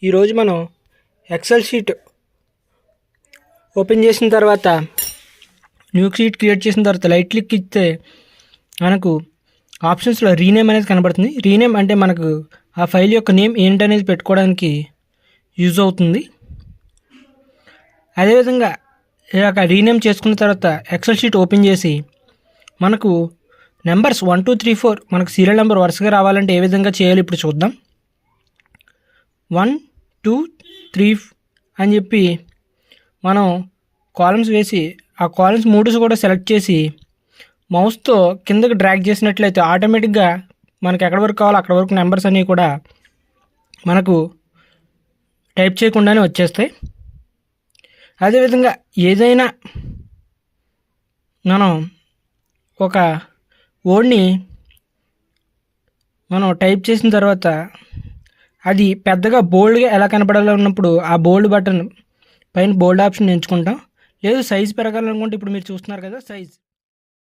ఈరోజు మనం XL sheet open చేసిన తర్వాత న్యూ షీట్ క్రియేట్ చేసిన తర్వాత రైట్ క్లిక్ ఇస్తే మనకు ఆప్షన్స్లో రీనేమ్ అనేది కనబడుతుంది. రీనేమ్ అంటే మనకు ఆ ఫైల్ యొక్క నేమ్ ఏంటనేది పెట్టుకోవడానికి యూజ్ అవుతుంది. అదేవిధంగా ఇలాగ రీనేమ్ చేసుకున్న తర్వాత ఎక్సెల్ షీట్ ఓపెన్ చేసి మనకు నెంబర్స్ 1 2 3 4 మనకు సీరియల్ నెంబర్ వరుసగా రావాలంటే ఏ విధంగా చేయాలి ఇప్పుడు చూద్దాం. 1 2 3 అని చెప్పి మనం కాలమ్స్ వేసి ఆ కాలమ్స్ 3 కూడా సెలెక్ట్ చేసి మౌస్తో కిందకి డ్రాగ్ చేసినట్లయితే ఆటోమేటిక్గా మనకి ఎక్కడి వరకు కావాలో అక్కడ వరకు నెంబర్స్ అన్నీ కూడా మనకు టైప్ చేయకుండానే వచ్చేస్తాయి. అదేవిధంగా ఏదైనా మనం ఒక వర్డ్ని మనం టైప్ చేసిన తర్వాత అది పెద్దగా బోల్డ్గా ఎలా కనపడాలన్నప్పుడు ఆ బోల్డ్ బటన్ పైన బోల్డ్ ఆప్షన్ ఎంచుకుంటాం. లేదు సైజ్ పెరగాలనుకుంటే ఇప్పుడు మీరు చూస్తున్నారు కదా సైజ్